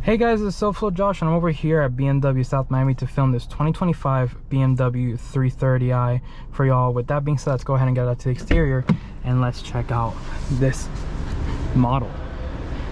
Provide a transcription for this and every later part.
Hey guys, it's SoFlo Josh and I'm over here at BMW South Miami to film this 2025 BMW 330i for y'all. With that being said, let's go ahead and get out to the exterior and let's check out this model.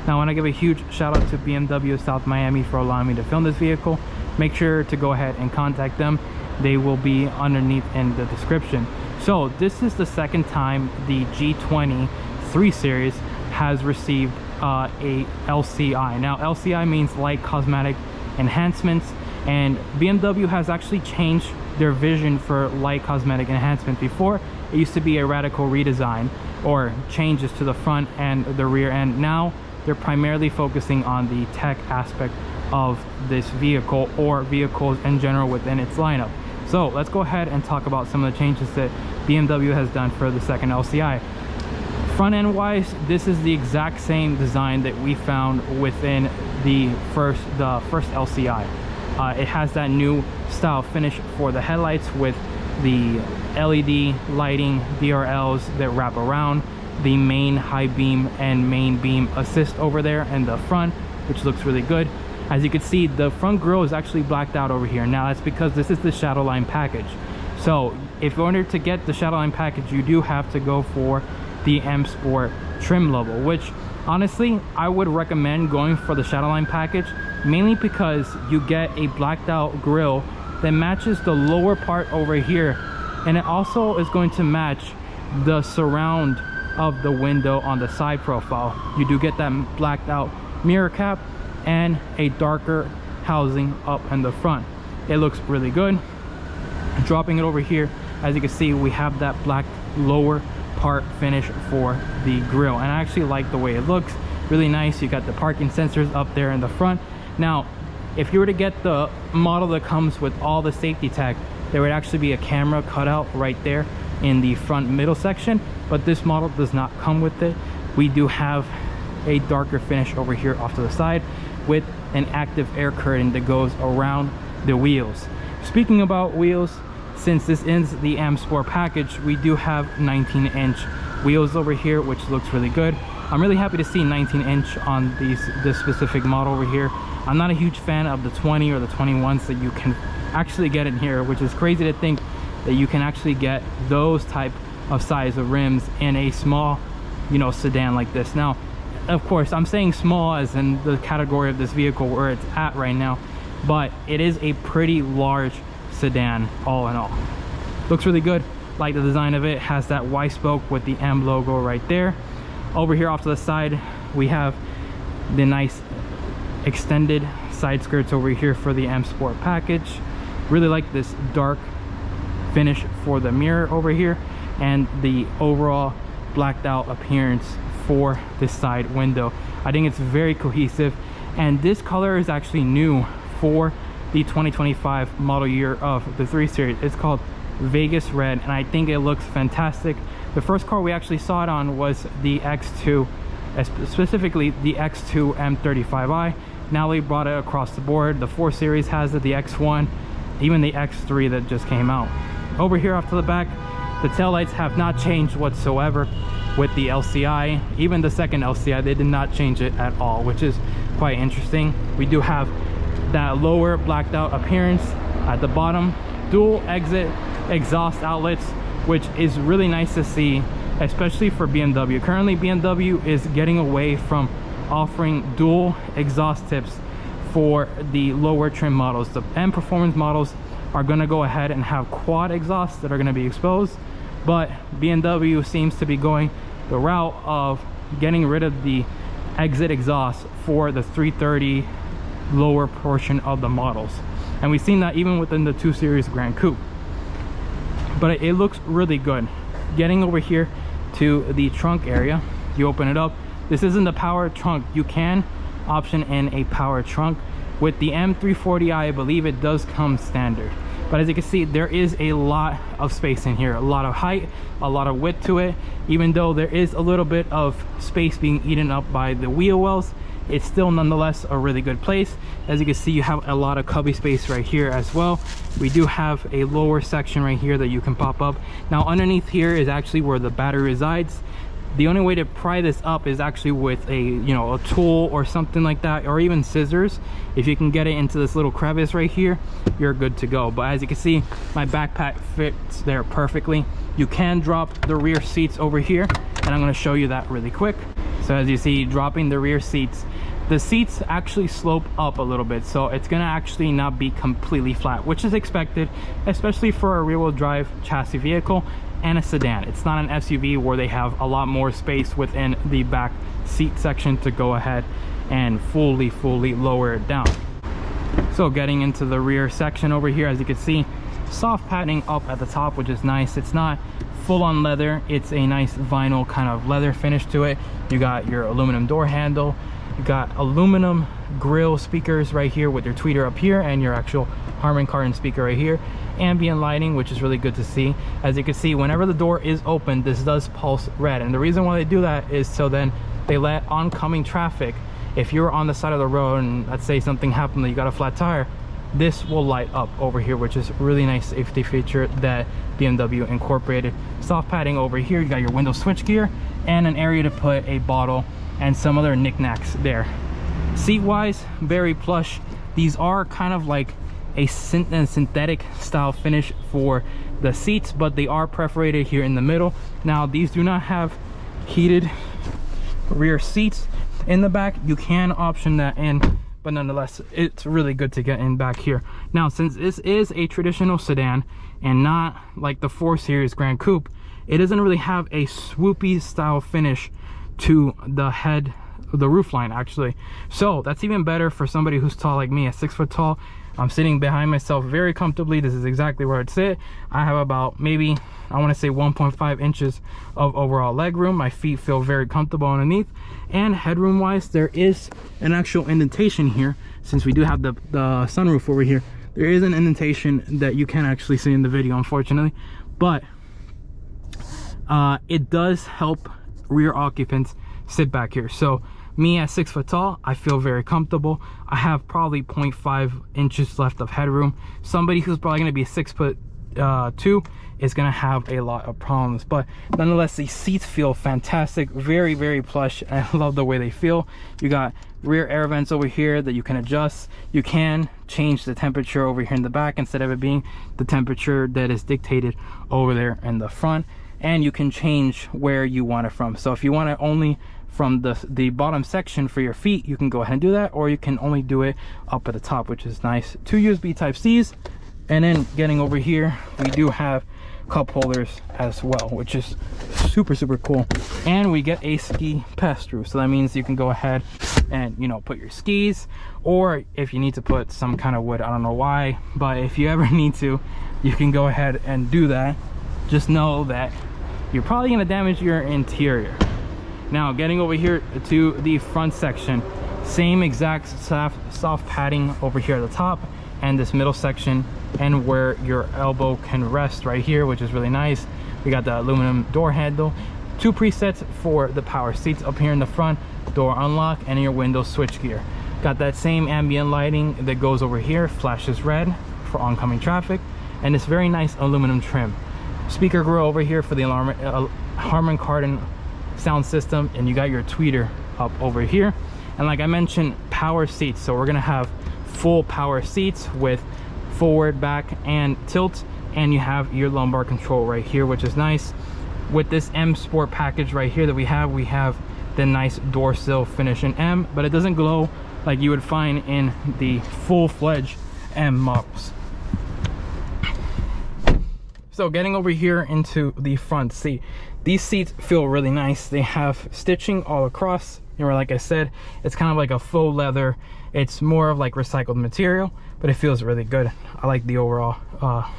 Now I want to give a huge shout out to BMW South Miami for allowing me to film this vehicle. Make sure to go ahead and contact them. They will be underneath in the description. So this is the second time the G20 3 Series has received a LCI. Now LCI means light cosmetic enhancements, and BMW has actually changed their vision for light cosmetic enhancement. Before, it used to be a radical redesign or changes to the front and the rear end. Now they're primarily focusing on the tech aspect of this vehicle or vehicles in general within its lineup. So let's go ahead and talk about some of the changes that BMW has done for the second LCI. Front end wise, this is the exact same design that we found within the first LCI. It has that new style finish for the headlights with the LED lighting DRLs that wrap around, the main high beam and main beam assist over there in the front, which looks really good. As you can see, the front grille is actually blacked out over here. Now that's because this is the Shadowline package. So if in order to get the Shadowline package, you do have to go for the M Sport trim level, which honestly I would recommend going for the Shadowline package, mainly because you get a blacked out grille that matches the lower part over here, and it also is going to match the surround of the window on the side profile. You do get that blacked out mirror cap and a darker housing up in the front. It looks really good. Dropping it over here, as you can see, we have that black lower part finish for the grille, and I actually like the way it looks. Really nice. You got the parking sensors up there in the front. Now if you were to get the model that comes with all the safety tech, there would actually be a camera cutout right there in the front middle section, but this model does not come with it. We do have a darker finish over here off to the side with an active air curtain that goes around the wheels. Speaking about wheels, since this is the M Sport package, we do have 19-inch wheels over here, which looks really good. I'm really happy to see 19-inch on this specific model over here. I'm not a huge fan of the 20 or the 21s that you can actually get in here, which is crazy to think that you can actually get those type of size of rims in a small, sedan like this. Now, of course, I'm saying small as in the category of this vehicle where it's at right now, but it is a pretty large sedan all in all. Looks really good. Like the design of it. Has that Y spoke with the M logo right there. Over here off to the side, we have the nice extended side skirts over here for the M Sport package. Really like this dark finish for the mirror over here, and the overall blacked out appearance for this side window. I think it's very cohesive, and this color is actually new for the 2025 model year of the 3 Series. It's called Vegas Red, and I think it looks fantastic. The first car we actually saw it on was the X2, specifically the X2 M340i. Now they brought it across the board. The 4 Series has it, the X1, even the X3 that just came out. Over here off to the back, the taillights have not changed whatsoever with the LCI. Even the second LCI, they did not change it at all, which is quite interesting. We do have that lower blacked out appearance at the bottom, dual exit exhaust outlets, which is really nice to see, especially for BMW. Currently BMW is getting away from offering dual exhaust tips for the lower trim models. The M performance models are going to go ahead and have quad exhausts that are going to be exposed, but BMW seems to be going the route of getting rid of the exit exhaust for the 330 lower portion of the models, and we've seen that even within the 2 Series Grand Coupe. But it looks really good. Getting over here to the trunk area, you open it up. This isn't the power trunk. You can option in a power trunk. With the M340i, I believe it does come standard, but as you can see, there is a lot of space in here, a lot of height, a lot of width to it. Even though there is a little bit of space being eaten up by the wheel wells, it's still nonetheless a really good place. As you can see, you have a lot of cubby space right here as well. We do have a lower section right here that you can pop up. Now underneath here is actually where the battery resides. The only way to pry this up is actually with a, you know, a tool or something like that, or even scissors. If you can get it into this little crevice right here, you're good to go. But as you can see, my backpack fits there perfectly. You can drop the rear seats over here, and I'm going to show you that really quick. So as you see, dropping the rear seats, the seats actually slope up a little bit, so it's going to actually not be completely flat, which is expected, especially for a rear-wheel drive chassis vehicle and a sedan. It's not an SUV where they have a lot more space within the back seat section to go ahead and fully lower it down. So getting into the rear section over here, as you can see, soft padding up at the top, which is nice. It's not full-on leather, it's a nice vinyl kind of leather finish to it. You got your aluminum door handle, you got aluminum grill speakers right here with your tweeter up here, and your actual Harman Kardon speaker right here. Ambient lighting, which is really good to see. As you can see, whenever the door is open, this does pulse red, and the reason why they do that is so then they let oncoming traffic, if you're on the side of the road and let's say something happened that you got a flat tire, this will light up over here, which is really nice safety feature that BMW incorporated. Soft padding over here, you got your window switch gear and an area to put a bottle and some other knickknacks there. Seat wise, very plush. These are kind of like a synthetic style finish for the seats, but they are perforated here in the middle. Now these do not have heated rear seats in the back. You can option that in, but nonetheless, it's really good to get in back here. Now, since this is a traditional sedan and not like the 4 Series Grand Coupe, it doesn't really have a swoopy style finish to the head, the roof line actually. So that's even better for somebody who's tall like me, at 6 foot tall. I'm sitting behind myself very comfortably. This is exactly where I'd sit. I have about maybe, I want to say 1.5 inches of overall leg room. My feet feel very comfortable underneath. And headroom wise, there is an actual indentation here. Since we do have the sunroof over here, there is an indentation that you can't actually see in the video, unfortunately. But it does help rear occupants sit back here. So me at 6 foot tall, I feel very comfortable. I have probably 0.5 inches left of headroom. Somebody who's probably going to be 6'2" is going to have a lot of problems, but nonetheless, the seats feel fantastic. Very plush. I love the way they feel. You got rear air vents over here that you can adjust. You can change the temperature over here in the back instead of it being the temperature that is dictated over there in the front, and you can change where you want it from. So if you want it only from the bottom section for your feet, you can go ahead and do that, or you can only do it up at the top, which is nice. 2 USB type C's, and then getting over here, we do have cup holders as well, which is super cool. And we get a ski pass-through, so that means you can go ahead and, you know, put your skis, or if you need to put some kind of wood, I don't know why, but if you ever need to, you can go ahead and do that. Just know that you're probably going to damage your interior. Now getting over here to the front section, same exact soft padding over here at the top and this middle section, and where your elbow can rest right here, which is really nice. We got the aluminum door handle, 2 presets for the power seats up here in the front, door unlock, and your window switch gear. Got that same ambient lighting that goes over here, flashes red for oncoming traffic, and this very nice aluminum trim. Speaker grill over here for the Harman Kardon sound system, and you got your tweeter up over here. And like I mentioned, power seats, so we're gonna have full power seats with forward, back, and tilt, and you have your lumbar control right here, which is nice. With this M Sport package right here that we have the nice door sill finish in M, but it doesn't glow like you would find in the full-fledged M models. So getting over here into the front seat, these seats feel really nice. They have stitching all across, and like I said, it's kind of like a faux leather. It's more of like recycled material, but it feels really good. I like the overall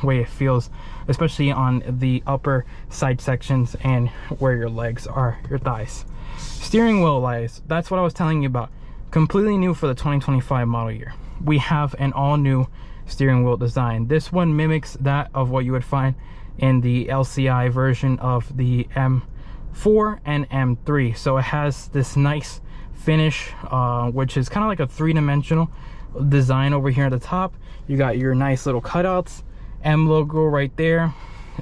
way it feels, especially on the upper side sections and where your legs are, your thighs. Steering wheel wise, that's what I was telling you about. Completely new for the 2025 model year. We have an all new steering wheel design. This one mimics that of what you would find in the LCI version of the M4 and M3. So it has this nice finish, which is kind of like a 3-dimensional design over here at the top. You got your nice little cutouts, M logo right there,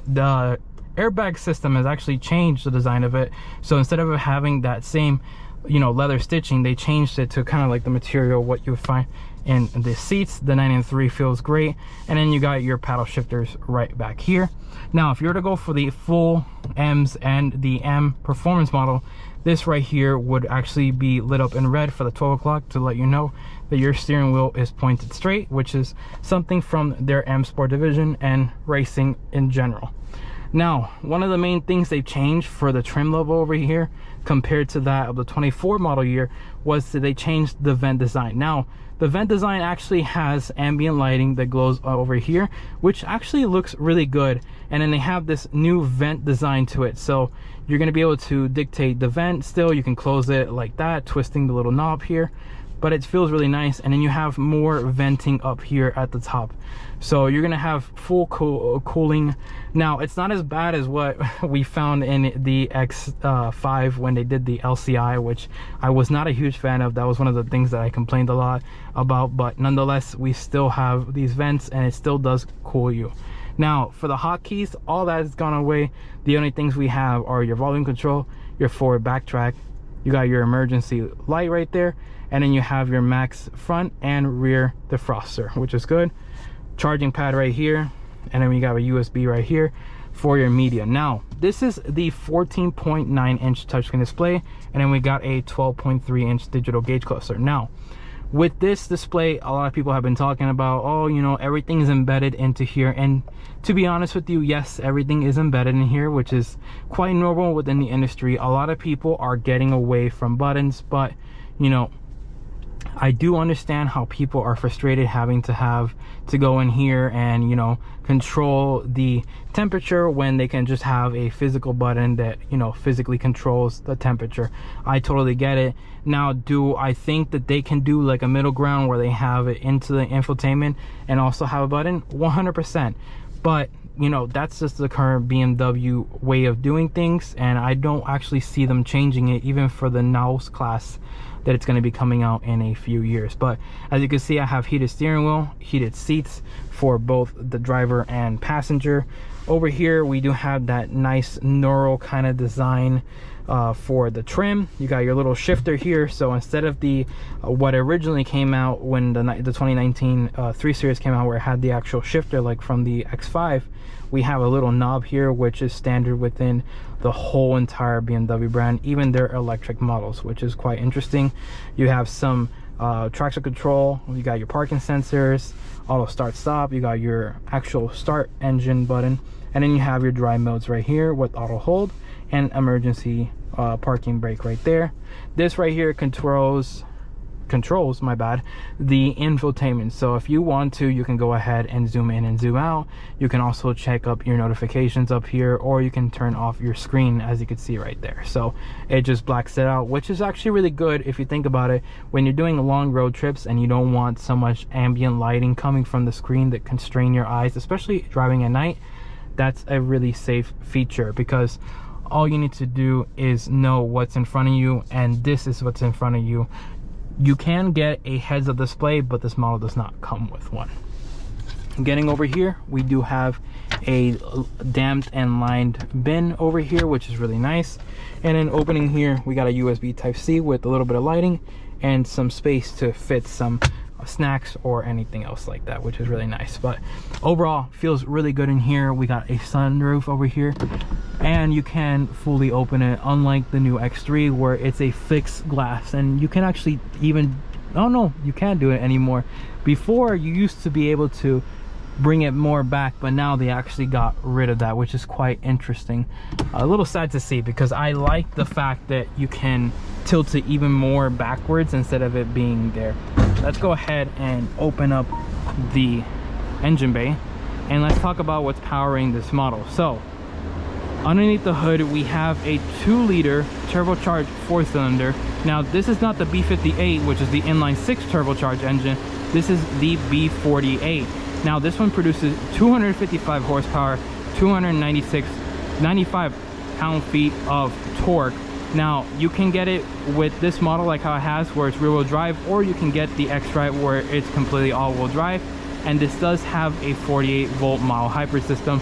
the airbag system has actually changed the design of it. So instead of having that same, you know, leather stitching, they changed it to kind of like the material what you would find in the seats. The 993 feels great. And then you got your paddle shifters right back here. Now if you were to go for the full M's and the M performance model, this right here would actually be lit up in red for the 12 o'clock to let you know that your steering wheel is pointed straight, which is something from their M Sport division and racing in general. Now, one of the main things they changed for the trim level over here compared to that of the 24 model year was that they changed the vent design. Now, the vent design actually has ambient lighting that glows over here, which actually looks really good. And then they have this new vent design to it. So you're gonna be able to dictate the vent still. You can close it like that, twisting the little knob here, but it feels really nice. And then you have more venting up here at the top. So you're gonna have full cooling. Now, it's not as bad as what we found in the X5 when they did the LCI, which I was not a huge fan of. That was one of the things that I complained a lot about, but nonetheless, we still have these vents and it still does cool you. Now, for the hotkeys, all that has gone away. The only things we have are your volume control, your forward backtrack, you got your emergency light right there, and then you have your max front and rear defroster, which is good. Charging pad right here, and then we got a USB right here for your media. Now, this is the 14.9 inch touchscreen display, and then we got a 12.3 inch digital gauge cluster. Now, with this display, a lot of people have been talking about, oh, you know, everything is embedded into here. And to be honest with you, yes, everything is embedded in here, which is quite normal within the industry. A lot of people are getting away from buttons, but, you know, I do understand how people are frustrated having to go in here and, you know, control the temperature when they can just have a physical button that, you know, physically controls the temperature. I totally get it. Now, do I think that they can do like a middle ground where they have it into the infotainment and also have a button? 100%. But, you know, that's just the current BMW way of doing things, and I don't actually see them changing it even for the NAUS class that it's going to be coming out in a few years. But as you can see, I have heated steering wheel, heated seats for both the driver and passenger. Over here we do have that nice neural kind of design for the trim. You got your little shifter here, so instead of the what originally came out when the 2019 3 Series came out, where it had the actual shifter like from the X5, we have a little knob here, which is standard within the whole entire BMW brand, even their electric models, which is quite interesting. You have some traction control, you got your parking sensors, auto start stop, you got your actual start engine button, and then you have your drive modes right here with auto hold and emergency parking brake right there. This right here controls my bad, the infotainment. So if you want to, you can go ahead and zoom in and zoom out. You can also check up your notifications up here, or you can turn off your screen, as you can see right there. So it just blacks it out, which is actually really good if you think about it. When you're doing long road trips and you don't want so much ambient lighting coming from the screen that can strain your eyes, especially driving at night, that's a really safe feature, because all you need to do is know what's in front of you, and this is what's in front of you. You can get a heads-up display, but this model does not come with one. Getting over here, we do have a damped and lined bin over here, which is really nice. And then opening here, we got a USB Type-C with a little bit of lighting and some space to fit some snacks or anything else like that, which is really nice. But overall, feels really good in here. We got a sunroof over here, and you can fully open it, unlike the new X3 where it's a fixed glass. And you can actually even, oh no, you can't do it anymore. Before, you used to be able to bring it more back, but now they actually got rid of that, which is quite interesting. A little sad to see, because I like the fact that you can tilt it even more backwards instead of it being there. Let's go ahead and open up the engine bay, and let's talk about what's powering this model. So underneath the hood, we have a 2-liter turbocharged 4-cylinder. Now, this is not the B58, which is the inline 6 turbocharged engine. This is the B48. Now, this one produces 255 horsepower, 95 pound-feet of torque. Now, you can get it with this model like how it has, where it's rear-wheel drive, or you can get the X-Drive where it's completely all-wheel drive. And this does have a 48-volt model hybrid system.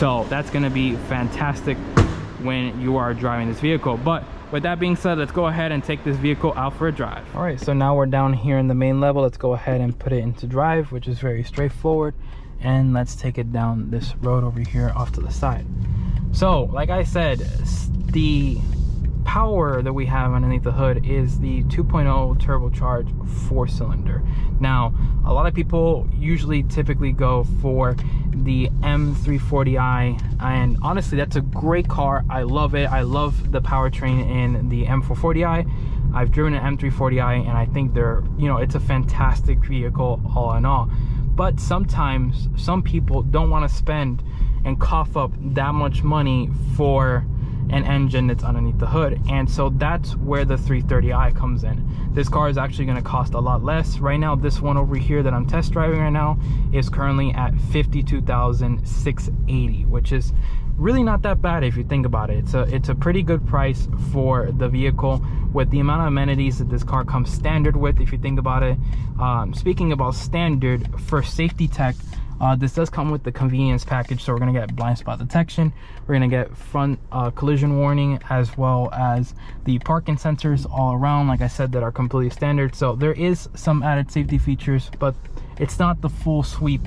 So that's going to be fantastic when you are driving this vehicle. But with that being said, let's go ahead and take this vehicle out for a drive. All right, so now we're down here in the main level. Let's go ahead and put it into drive, which is very straightforward. And let's take it down this road over here off to the side. So like I said, the power that we have underneath the hood is the 2.0 turbocharged 4-cylinder. Now, a lot of people usually typically go for the M340i, and honestly, that's a great car. I love it. I love the powertrain in the M340i. I've driven an M340i, and I think they're, you know, it's a fantastic vehicle all in all. But sometimes some people don't want to spend and cough up that much money for an engine that's underneath the hood, and so that's where the 330i comes in. This car is actually going to cost a lot less. Right now, this one over here that I'm test driving right now is currently at $52,680, which is really not that bad if you think about it. It's a pretty good price for the vehicle with the amount of amenities that this car comes standard with, if you think about it. Speaking about standard, for safety tech, this does come with the convenience package. So we're going to get blind spot detection, we're going to get front collision warning, as well as the parking sensors all around, like I said, that are completely standard. So there is some added safety features, but it's not the full sweep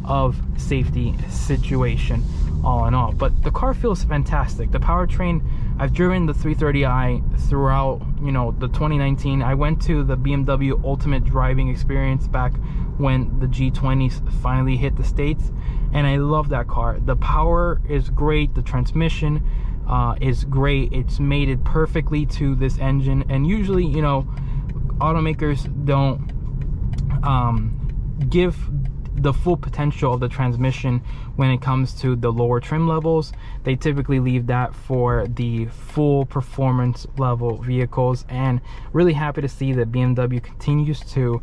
of safety situation all in all. But the car feels fantastic. The powertrain, I've driven the 330i throughout, you know, the 2019. I went to the BMW Ultimate Driving Experience back when the G20s finally hit the States, and I love that car. The power is great, the transmission is great. It's mated perfectly to this engine, and usually, you know, automakers don't give the full potential of the transmission when it comes to the lower trim levels. They typically leave that for the full performance level vehicles, and really happy to see that BMW continues to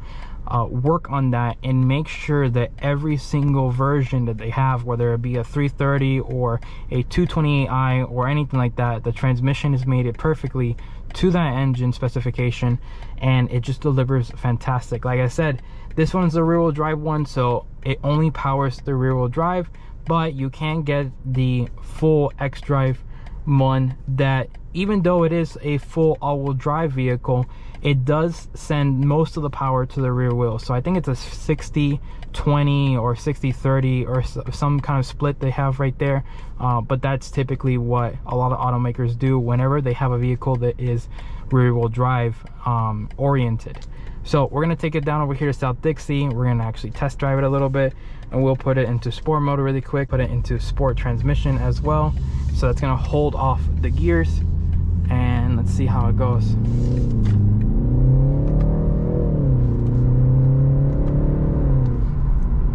work on that and make sure that every single version that they have, whether it be a 330 or a 228i or anything like that, the transmission is mated perfectly to that engine specification, and it just delivers fantastic. Like I said, this one's a rear-wheel drive one, so it only powers the rear-wheel drive, but you can get the full x-drive one that, even though it is a full all-wheel drive vehicle, it does send most of the power to the rear wheel. So I think it's a 60-20 or 60-30 or some kind of split they have right there, but that's typically what a lot of automakers do whenever they have a vehicle that is rear wheel drive oriented. So we're gonna take it down over here to South Dixie. We're gonna actually test drive it a little bit, and we'll put it into sport mode really quick, put it into sport transmission as well. So that's gonna hold off the gears, and let's see how it goes.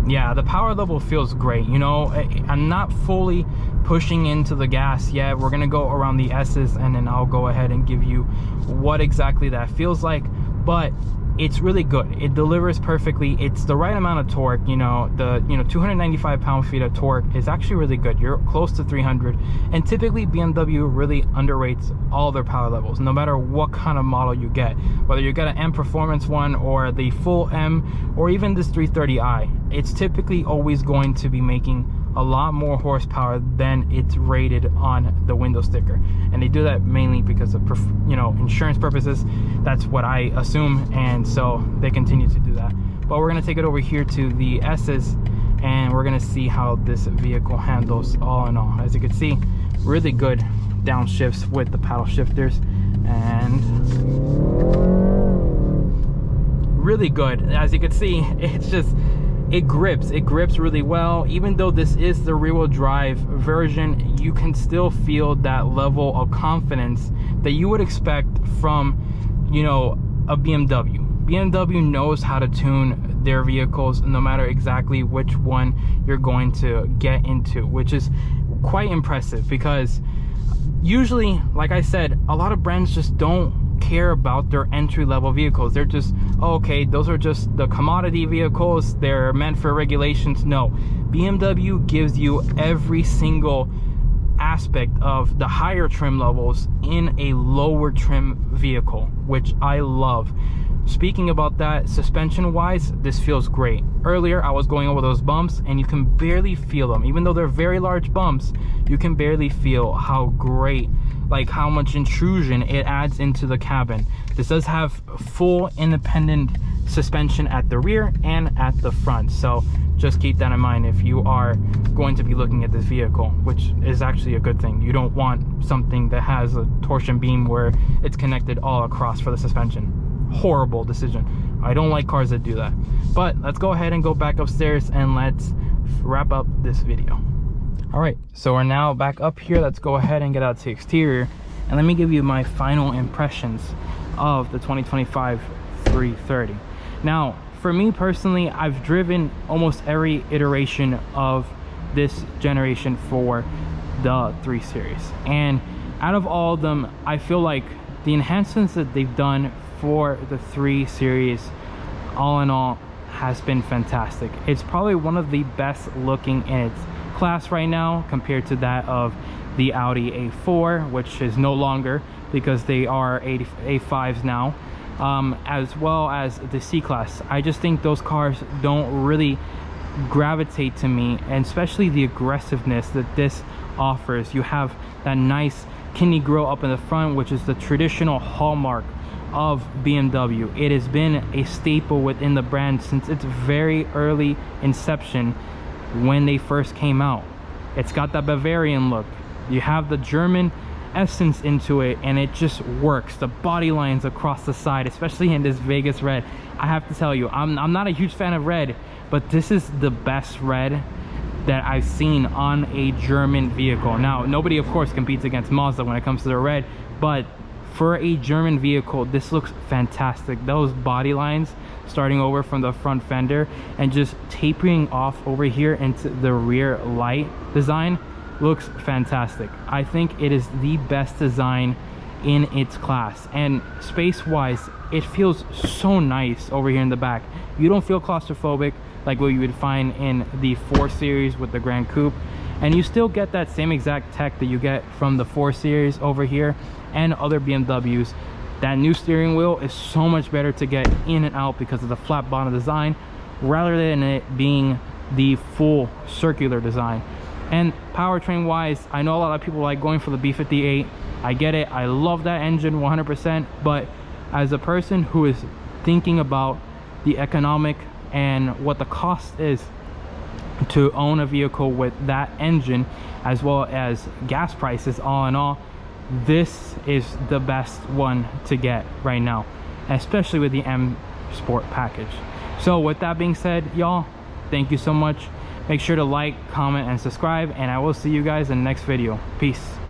Yeah, the power level feels great. You know, I'm not fully pushing into the gas yet. We're gonna go around the S's, and then I'll go ahead and give you what exactly that feels like. But it's really good. It delivers perfectly. It's the right amount of torque. You know, the 295 pound-feet of torque is actually really good. You're close to 300, and typically BMW really underrates all their power levels, no matter what kind of model you get, whether you get an M Performance one or the full M, or even this 330i. It's typically always going to be making a lot more horsepower than it's rated on the window sticker, and they do that mainly because of, you know, insurance purposes. That's what I assume, and so they continue to do that. But we're gonna take it over here to the S's, and we're gonna see how this vehicle handles all in all. As you can see, really good downshifts with the paddle shifters, and really good. As you can see, it's just, it grips really well. Even though this is the rear-wheel drive version, you can still feel that level of confidence that you would expect from, you know, a BMW. BMW knows how to tune their vehicles no matter exactly which one you're going to get into, which is quite impressive, because usually, like I said, a lot of brands just don't care about their entry-level vehicles. They're just, oh, okay, those are just the commodity vehicles, they're meant for regulations. No, BMW gives you every single aspect of the higher trim levels in a lower trim vehicle, which I love. speaking about that, suspension wise, this feels great. Earlier I was going over those bumps and you can barely feel them. Even though they're very large bumps, you can barely feel how great, like how much intrusion it adds into the cabin. This does have full independent suspension at the rear and at the front, so just keep that in mind if you are going to be looking at this vehicle, which is actually a good thing. You don't want something that has a torsion beam where it's connected all across for the suspension. Horrible decision. I don't like cars that do that. But let's go ahead and go back upstairs and let's wrap up this video. All right, so we're now back up here. Let's go ahead and get out to the exterior and let me give you my final impressions of the 2025 330. Now, for me personally, I've driven almost every iteration of this generation for the 3 Series, and out of all of them, I feel like the enhancements that they've done for the 3 Series, all in all, has been fantastic. It's probably one of the best looking in its class right now compared to that of the Audi A4, which is no longer because they are A5s now, as well as the C-Class. I just think those cars don't really gravitate to me, and especially the aggressiveness that this offers. You have that nice kidney grille up in the front, which is the traditional hallmark of BMW. It has been a staple within the brand since its very early inception when they first came out. It's got that Bavarian look. You have the German essence into it, and it just works. The body lines across the side, especially in this Vegas red. I have to tell you, I'm not a huge fan of red, but this is the best red that I've seen on a German vehicle. Now, nobody of course competes against Mazda when it comes to the red, but for a German vehicle, this looks fantastic. Those body lines starting over from the front fender and just tapering off over here into the rear light design looks fantastic. I think it is the best design in its class, and space wise it feels so nice over here in the back. You don't feel claustrophobic like what you would find in the 4 Series with the Grand Coupe, and you still get that same exact tech that you get from the 4 Series over here and other BMWs. That new steering wheel is so much better to get in and out because of the flat bottom design rather than it being the full circular design. And powertrain wise, I know a lot of people like going for the B58. I get it. I love that engine 100%, but as a person who is thinking about the economic and what the cost is to own a vehicle with that engine, as well as gas prices, all in all, this is the best one to get right now, especially with the M Sport package. So with that being said, y'all, thank you so much. Make sure to like, comment, and subscribe, and I will see you guys in the next video. Peace.